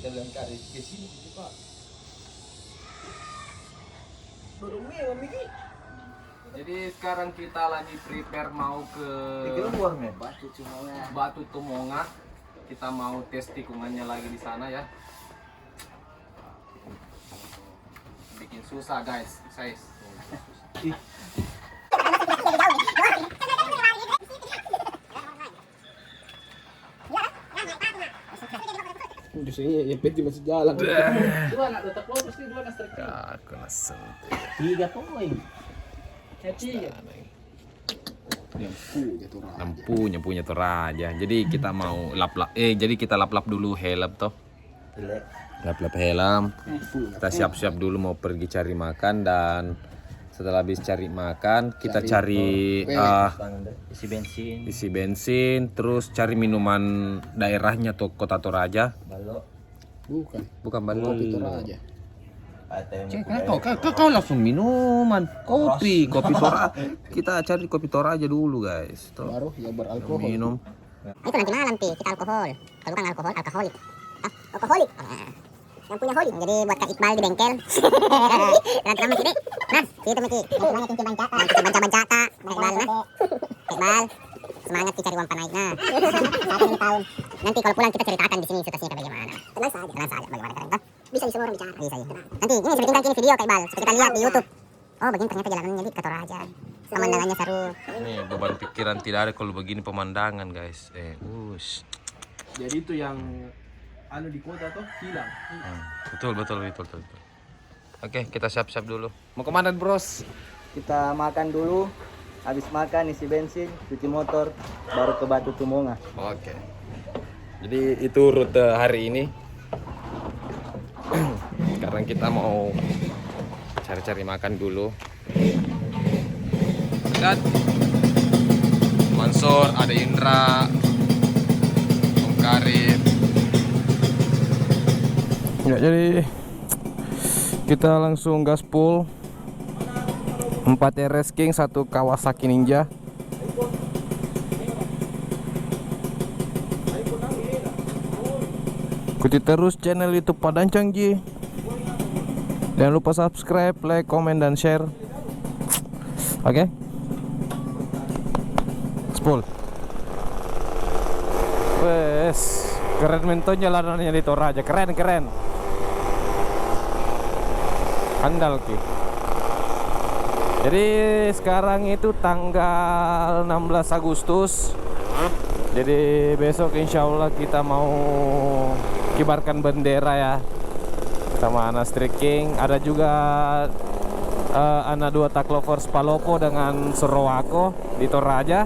kita bilang ke sini gitu Pak. Dorongnya Miki. Jadi sekarang kita lagi prepare mau ke Batu Tomonga. Kita mau tes tikungannya lagi di sana ya. Bikin susah guys, guys. Udah saya ya peti masih jalan. Dua nak tetap lo pasti dua nak strik. Ya, aku nasem. 3 poin. Jadi Punya Toraja. Jadi kita mau jadi kita lap dulu helm toh. Lap helm. Kita siap-siap dulu mau pergi cari makan, dan setelah habis cari makan kita cari isi bensin, terus cari minuman daerahnya tuh Kota Toraja. Bukan Balo. Kopi Toraja. Kau langsung minuman kopi Toraja. Kita cari kopi Toraja dulu guys. Tuh. Baru ya beralkohol. Minum. Itu nanti malam pi kita alkohol. Kalau bukan alkohol, alkoholik. Alkoholik. Yang punya holik. Jadi buat Kak Iqbal di bengkel. Nanti kamu Miki. Nah, itu Miki. Yang cincin bancata. Bancata. Iqbal nah. Iqbal. Semangat kita cari uang panaik nah. 1 tahun. Nanti kalau pulang kita ceritakan di sini situasinya bagaimana. Tenang saja bagaimana kalian. Bisa semua orang bicara. Bisa. Nanti ini seperti tinggal kini video Kak Iqbal. Seperti kita lihat di YouTube. Oh, begini ternyata jalanannya di Kota Toraja. Pemandangannya seru. Nih beban pikiran tidak ada kalau begini pemandangan guys. Jadi itu yang anu di kota tuh hilang. Betul. Oke, kita siap-siap dulu. Mau kemana bros? kita makan dulu. Habis makan isi bensin, cuci motor, baru ke Batu Tomonga. Oke. Jadi itu rute hari ini. Sekarang kita mau cari-cari makan dulu. Dan Mansur, ada Indra, Om Karim. Ya, jadi kita langsung gaspol. 4 RS King, 1 Kawasaki Ninja. Ikuti terus channel YouTube Padang Canggih. Jangan lupa subscribe, like, komen, dan share. Oke? Spul. Wes, keren menton jalanannya di Toraja. Keren. Andal ki. Jadi sekarang itu tanggal 16 Agustus. Jadi besok insya Allah kita mau kibarkan bendera ya, sama anak streaking. Ada juga anak 2 tak lovers Palopo dengan Sorowako di Toraja.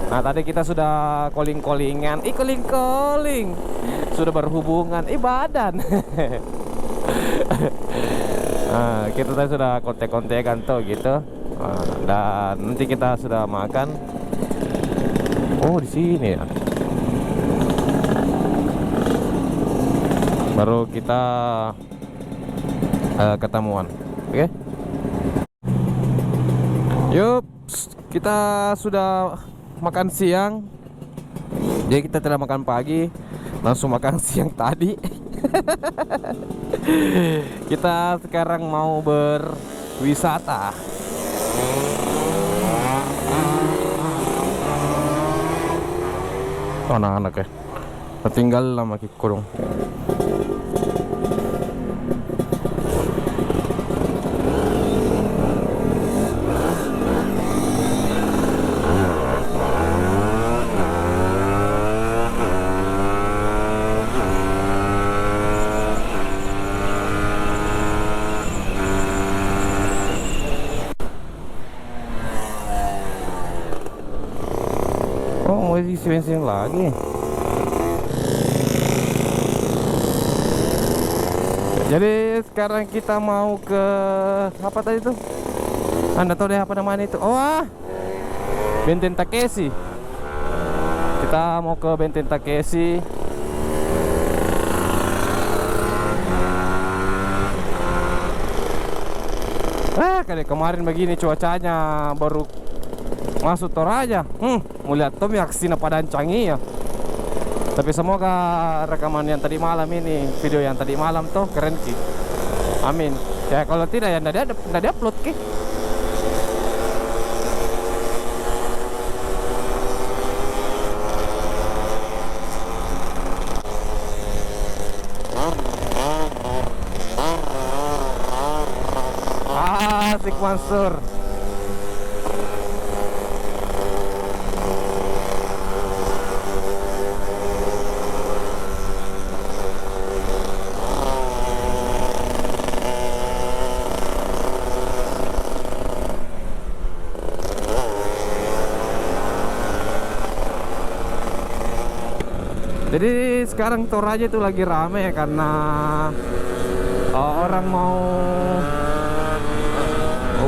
Nah tadi kita sudah calling-callingan, calling sudah berhubungan, badan. Nah, kita tadi sudah kontek-kontekan tuh gitu. Dan nanti kita sudah makan. Oh di sini ya. Baru kita ketemuan. Oke? Yup, kita sudah makan siang. Jadi kita tidak makan pagi, langsung makan siang tadi. Kita sekarang mau berwisata. Anak-anak ya, tertinggal lama kurung. Oh, mau isi bensin lagi. Jadi sekarang kita mau ke apa tadi tuh? Anda tahu deh apa namanya itu? Oh, Benten Takeshi. Kita mau ke Benten Takeshi. Kayak kemarin begini cuacanya baru masuk Toraja. Mau lihat tuh aksi Padang Canggih ya. Tapi semoga rekaman yang tadi malam ini, video yang tadi malam tuh keren Ki. Amin. Ya kalau tidak ya nggak ada upload Ki. Asik Mansur. Jadi sekarang Toraja itu lagi rame karena orang mau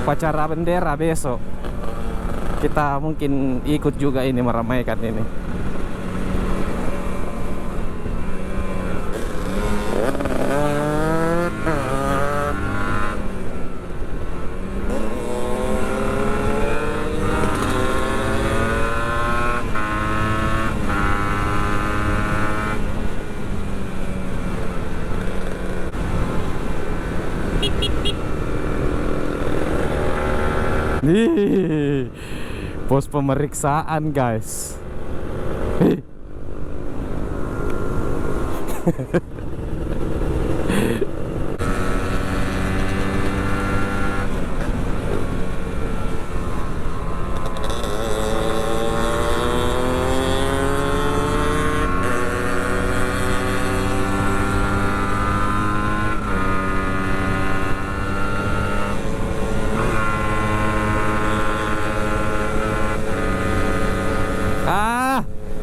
upacara bendera besok. Kita mungkin ikut juga ini meramaikan ini. Nih, pos pemeriksaan guys.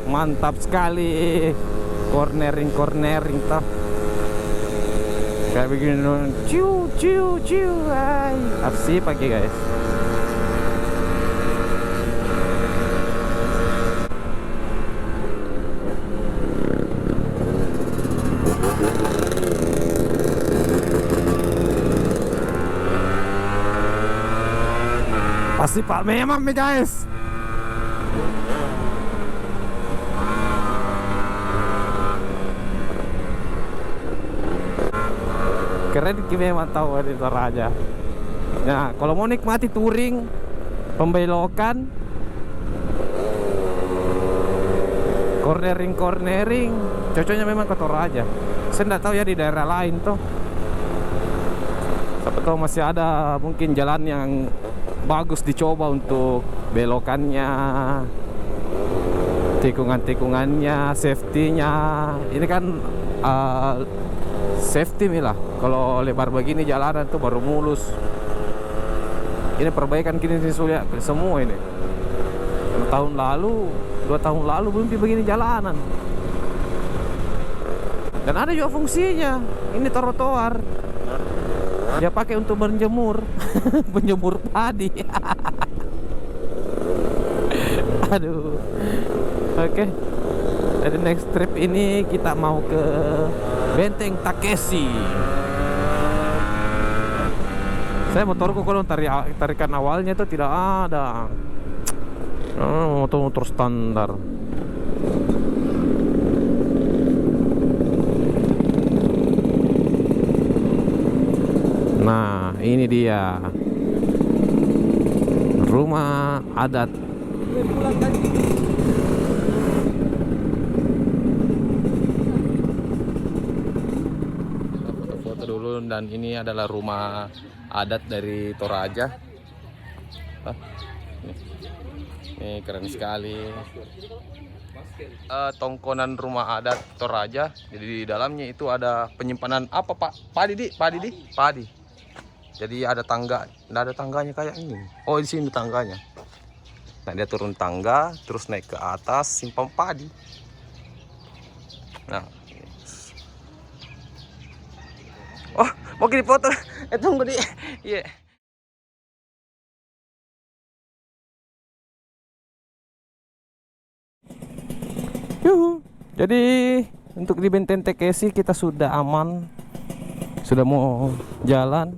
Mantap sekali, cornering toh kayak begini, ciu ciu ciu, asik pagi guys. Pasti Pak memang nih guys. Keren Ki memang tahu di Toraja. Nah, kalau mau nikmati touring, pembelokan, cornering, cocoknya memang ke Toraja. Saya nggak tahu ya di daerah lain tuh. Siapa tahu masih ada mungkin jalan yang bagus dicoba untuk belokannya, tikungannya, safety-nya. Ini kan safety nih lah. Kalau lebar begini jalanan tuh baru mulus. Ini perbaikan kini semua ini. Tahun lalu, 2 tahun lalu belum begini jalanan. Dan ada juga fungsinya. Ini trotoar. Dia pakai untuk menjemur, menjemur padi. Aduh. Oke. Jadi next trip ini kita mau ke Benteng Takeshi. Saya motorku kalau tarikan awalnya itu tidak ada. Motor standar. Nah, ini dia rumah adat. Foto-foto dulu, dan ini adalah rumah adat dari Toraja. Ini keren sekali. Tongkonan rumah adat Toraja. Jadi di dalamnya itu ada penyimpanan apa Pak? Padi. Jadi ada tangga, nggak ada tangganya kayak ini. Oh, di sini tangganya. Nah, dia turun tangga, terus naik ke atas, simpan padi. Nah, oh, mau kirim foto? Tunggu di, iya. Yeah. Jadi untuk di Benteng Takeshi kita sudah aman, sudah mau jalan.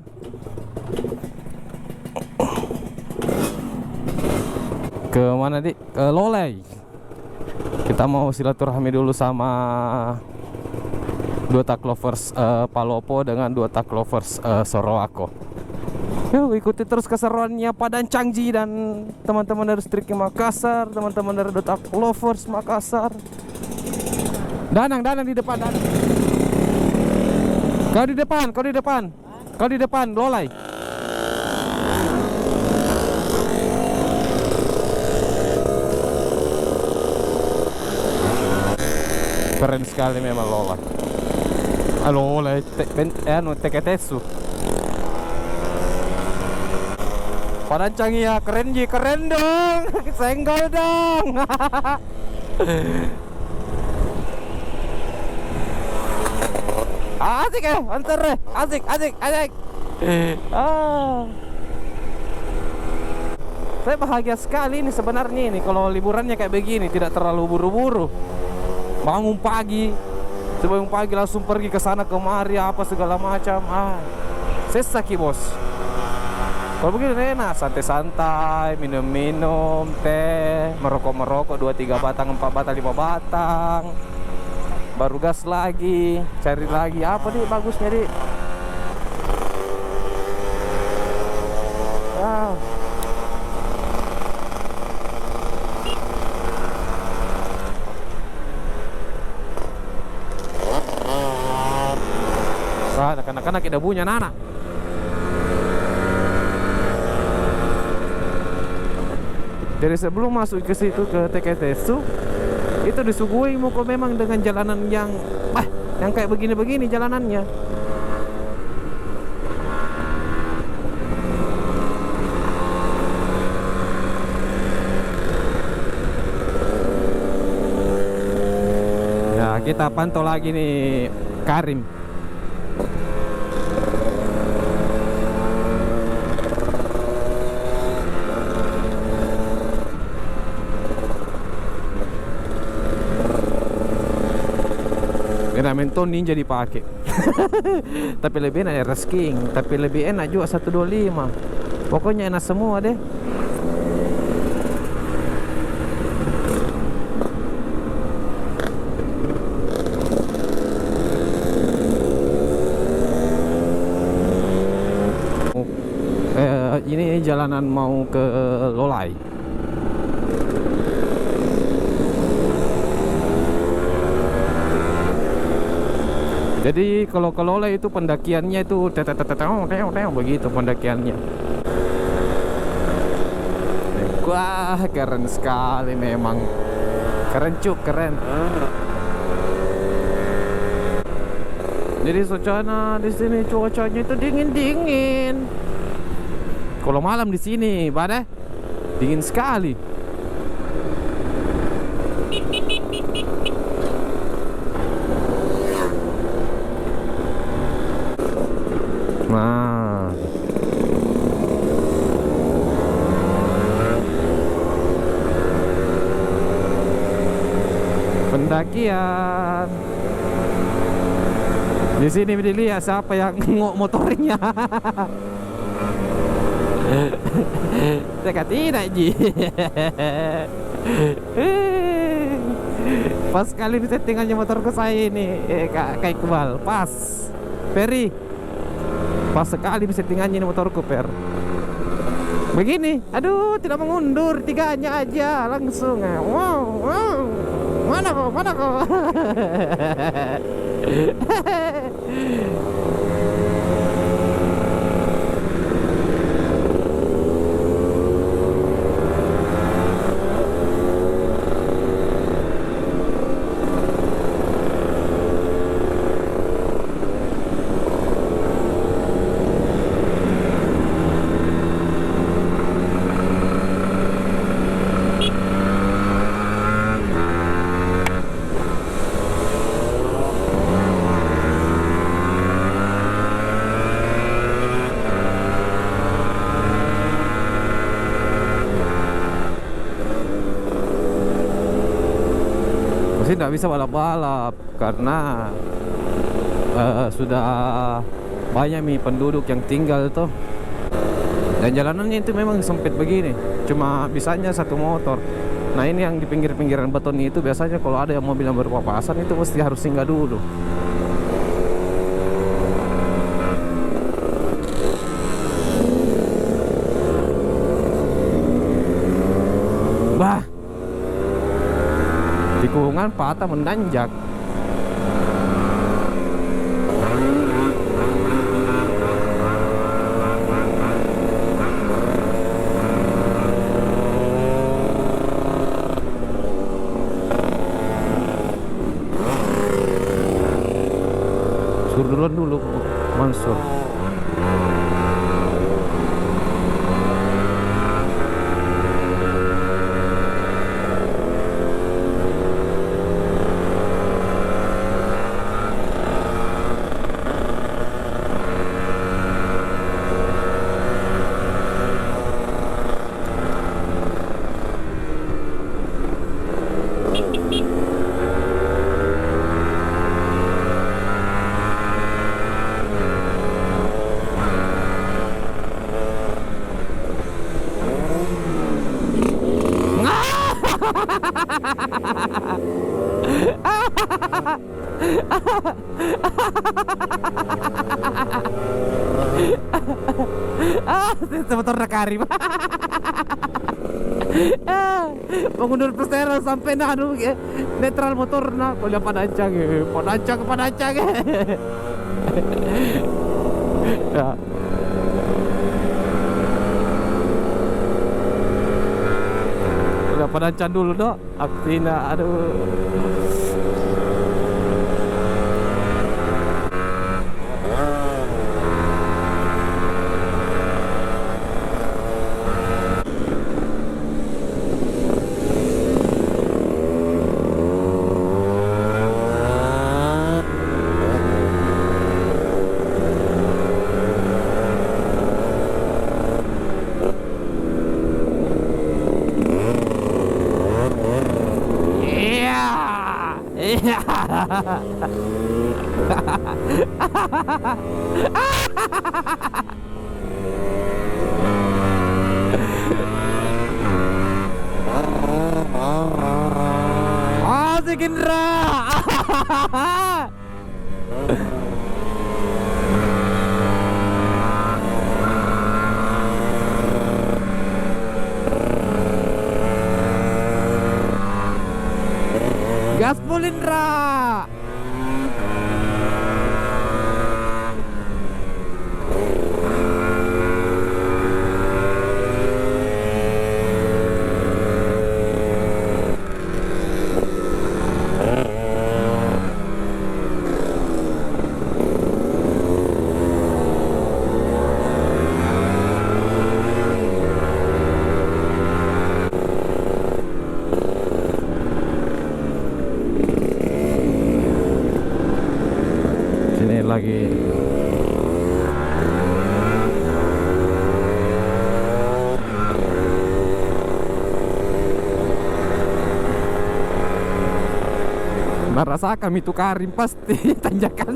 Ke mana Ke Lolei. Kita mau silaturahmi dulu sama dua tak lovers Palopo dengan dua tak lovers Sorowako. Yuk ikuti terus keseruannya Padan Changji dan teman-teman dari Striki Makassar, teman-teman dari dua tak lovers Makassar. Danang di depan, Danang. Kau di depan, Lolai. Keren sekali memang Lolai. Lolai, Teketetsu. Padan Changji ya, keren Ji, keren dong. Senggol dong. Asik ya, antar deh. Asik. Saya bahagia sekali ini sebenarnya ini kalau liburannya kayak begini, tidak terlalu buru-buru. Bangun pagi, sebelum pagi langsung pergi ke sana kemari apa segala macam. Sesaki bos. Kalau begini enak, santai-santai, minum-minum, teh, merokok-merokok 2-3 batang, 4 batang, 5 batang. Baru gas lagi, cari lagi apa nih bagusnya nih. Anak-anak tidak punya nana. Dari sebelum masuk ke situ ke Teketetsu itu disuguhi muka memang dengan jalanan yang kayak begini-begini jalanannya. Ya kita pantau lagi nih Karim. Menton Ninja dipakai. Tapi lebih enak RS King, tapi lebih enak juga 125. Pokoknya enak semua deh. Ini jalanan mau ke Lolai. Jadi kalau ke Lolai itu pendakiannya itu begitu pendakiannya. Wah, keren sekali memang. Keren cuk, keren. Jadi suasana di sini cuacanya itu dingin-dingin. Kalau malam di sini, pada dingin sekali. Nah, pendakian di sini dilihat siapa yang ngok motornya. Saya tidak Ji. Pas kali di settingannya motorku saya ini kayak kebal pas Ferry. Pas sekali settingannya ini motorku per. Begini, aduh tidak mengundur, tiganya aja langsung. Wow. Mana kok? Tidak bisa balap-balap karena sudah banyak penduduk yang tinggal tuh, dan jalanannya itu memang sempit begini, cuma bisanya satu motor. Nah ini yang di pinggir-pinggiran beton itu biasanya kalau ada yang mobil yang baru papasan itu mesti harus singgah dulu. Bah, tikungan patah menanjak. Duluan dulu Mansur. Itu motor Karim. Mengundur perseran sampai netral motor na kalau panancang ya. Udah panancang dulu dok aktina aduh. Asik Indra. Gaspol Indra. Sini lagi. Merasakan itu Karim pasti tanjakan.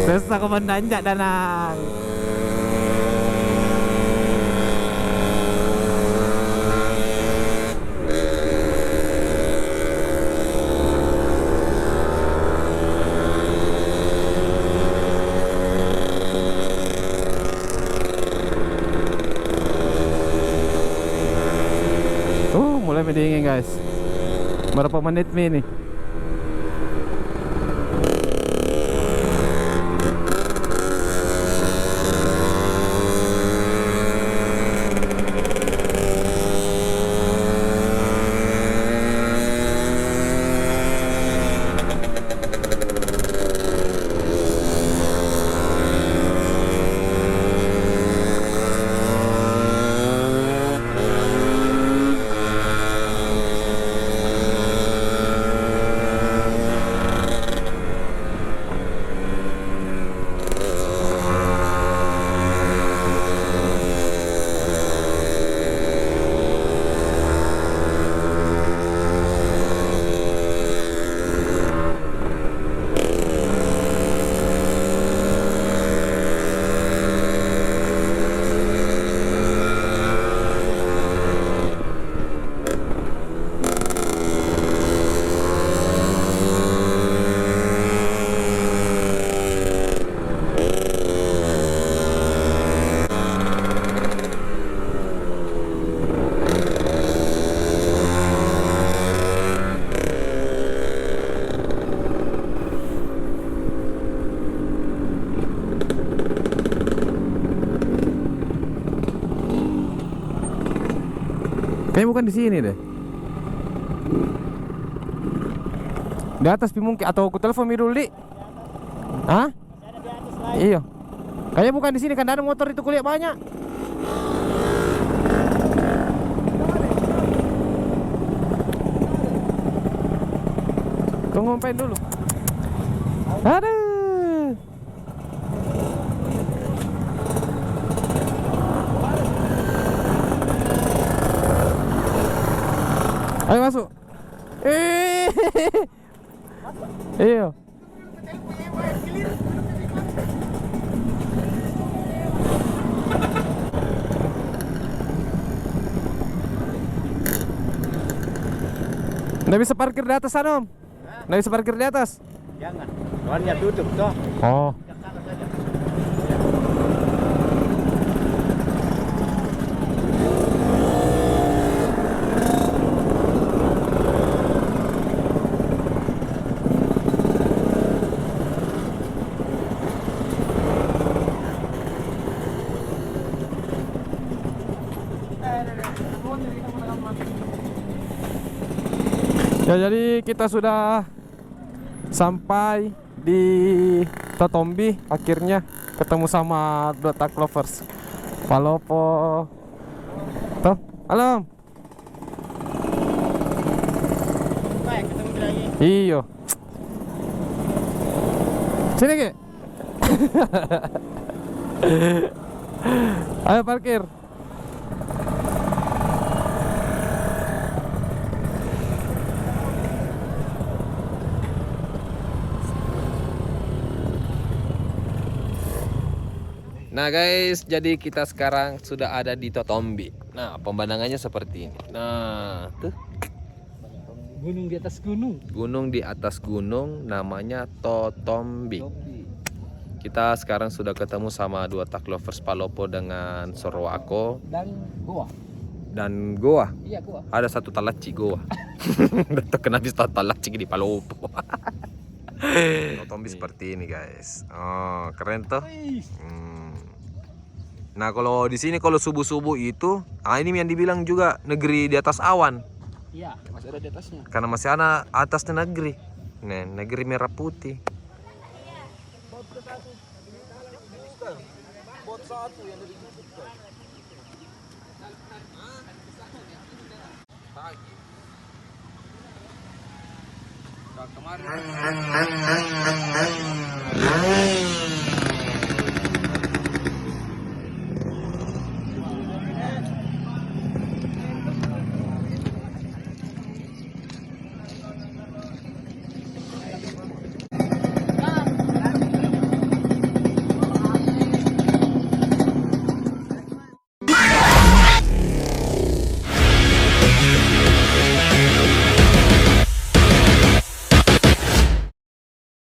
Susah komandannya Danang. Mulai mendingin guys. Berapa menit nih? Kayaknya bukan di sini deh. Di atas pi mungkin, atau aku telepon dulu di. Hah? Iya. Kayaknya bukan di sini kan ada motor itu kuliah banyak. Tunggu ngapain dulu. Aduh. Ayo masuk. Iya. Nggak bisa parkir di atas sana, Om. Nggak bisa parkir di atas. Jangan. Warnanya tutup toh. Oh. Ya, jadi kita sudah sampai di Totombi. Akhirnya ketemu sama dua tak lovers, Palopo. Tuh, halo. Iyo. Sini Ki. Ayo parkir. Nah guys, jadi kita sekarang sudah ada di Totombi. Nah, pemandangannya seperti ini. Nah, tuh. Gunung di atas gunung. Gunung di atas gunung, namanya Totombi. Kita sekarang sudah ketemu sama dua tak lovers, Palopo dengan Sorowako. Dan Goa. Iya, Goa. Ada satu talaci Goa. Betul, kenapa bisa talaci di Palopo. Totombi seperti ini guys. Oh, keren tuh. Nah, kalau di sini kalau subuh-subuh itu, ini yang dibilang juga negeri di atas awan. Iya, masih ada di atasnya. Karena masih ada atasnya negeri. Nah, negeri merah putih. Kemarin